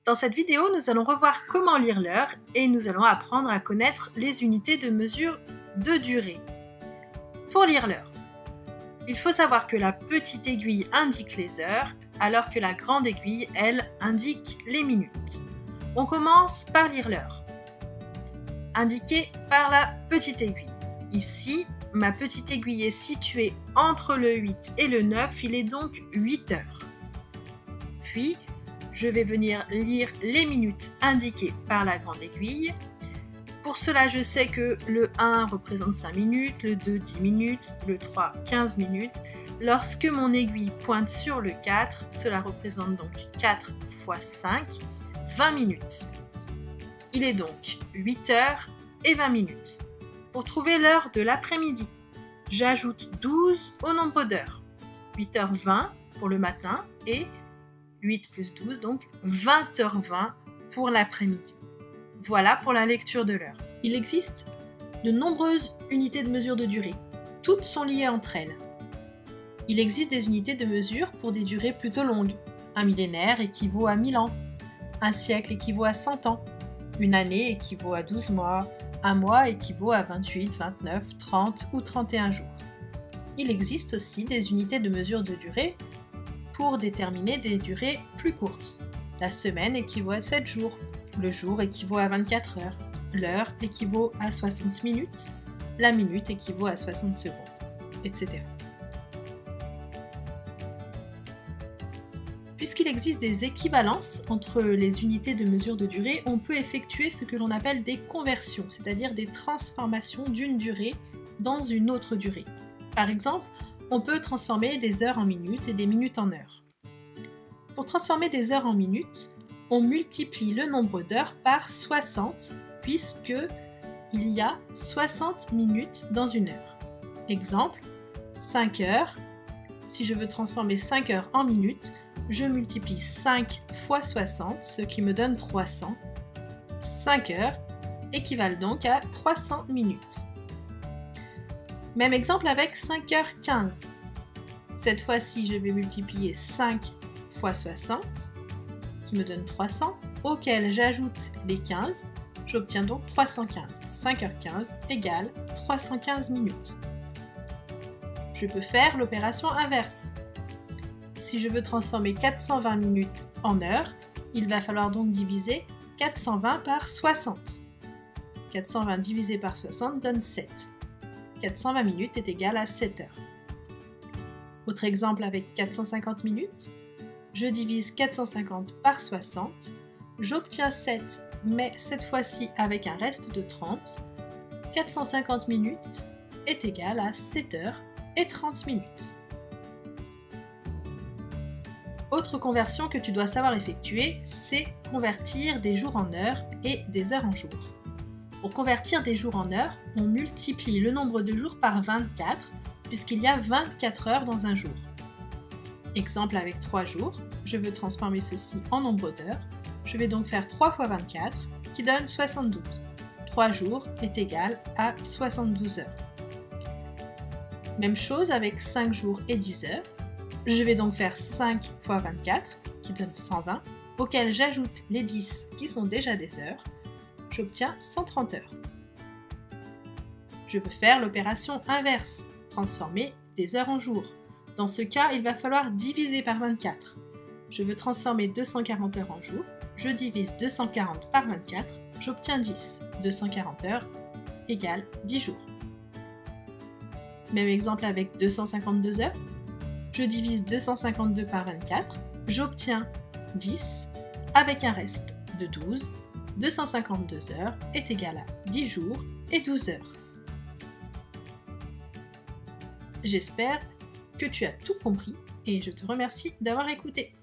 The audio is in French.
Dans cette vidéo, nous allons revoir comment lire l'heure et nous allons apprendre à connaître les unités de mesure de durée. Pour lire l'heure, il faut savoir que la petite aiguille indique les heures, alors que la grande aiguille, elle, indique les minutes. On commence par lire l'heure, indiquée par la petite aiguille. Ici, ma petite aiguille est située entre le 8 et le 9, il est donc 8 heures. Puis, je vais venir lire les minutes indiquées par la grande aiguille. Pour cela, je sais que le 1 représente 5 minutes, le 2 10 minutes, le 3 15 minutes. Lorsque mon aiguille pointe sur le 4, cela représente donc 4 x 5, 20 minutes. Il est donc 8 heures et 20 minutes. Pour trouver l'heure de l'après-midi, j'ajoute 12 au nombre d'heures. 8h20 pour le matin et 8 plus 12, donc 20h20 pour l'après-midi. Voilà pour la lecture de l'heure. Il existe de nombreuses unités de mesure de durée. Toutes sont liées entre elles. Il existe des unités de mesure pour des durées plutôt longues. Un millénaire équivaut à 1000 ans. Un siècle équivaut à 100 ans. Une année équivaut à 12 mois. Un mois équivaut à 28, 29, 30 ou 31 jours. Il existe aussi des unités de mesure de durée pour déterminer des durées plus courtes. La semaine équivaut à 7 jours, le jour équivaut à 24 heures, l'heure équivaut à 60 minutes, la minute équivaut à 60 secondes, etc. Puisqu'il existe des équivalences entre les unités de mesure de durée, on peut effectuer ce que l'on appelle des conversions, c'est-à-dire des transformations d'une durée dans une autre durée. Par exemple, on peut transformer des heures en minutes et des minutes en heures. Pour transformer des heures en minutes, on multiplie le nombre d'heures par 60, puisque il y a 60 minutes dans une heure. Exemple, 5 heures. Si je veux transformer 5 heures en minutes, je multiplie 5 x 60, ce qui me donne 300. 5 heures équivalent donc à 300 minutes. Même exemple avec 5h15. Cette fois-ci, je vais multiplier 5 x 60, qui me donne 300, auquel j'ajoute les 15, j'obtiens donc 315. 5h15 égale 315 minutes. Je peux faire l'opération inverse. Si je veux transformer 420 minutes en heures, il va falloir donc diviser 420 par 60. 420 divisé par 60 donne 7. 420 minutes est égal à 7 heures. Autre exemple avec 450 minutes. Je divise 450 par 60. J'obtiens 7, mais cette fois-ci avec un reste de 30. 450 minutes est égal à 7 heures et 30 minutes. Autre conversion que tu dois savoir effectuer, c'est convertir des jours en heures et des heures en jours. Pour convertir des jours en heures, on multiplie le nombre de jours par 24, puisqu'il y a 24 heures dans un jour. Exemple avec 3 jours, je veux transformer ceci en nombre d'heures. Je vais donc faire 3 x 24, qui donne 72. 3 jours est égal à 72 heures. Même chose avec 5 jours et 10 heures. Je vais donc faire 5 x 24, qui donne 120, auquel j'ajoute les 10 qui sont déjà des heures. J'obtiens 130 heures. Je peux faire l'opération inverse, transformer des heures en jours. Dans ce cas, il va falloir diviser par 24. Je veux transformer 240 heures en jours. Je divise 240 par 24, j'obtiens 10. 240 heures égale 10 jours. Même exemple avec 252 heures. Je divise 252 par 24, j'obtiens 10 avec un reste de 12. 252 heures est égal à 10 jours et 12 heures. J'espère que tu as tout compris et je te remercie d'avoir écouté.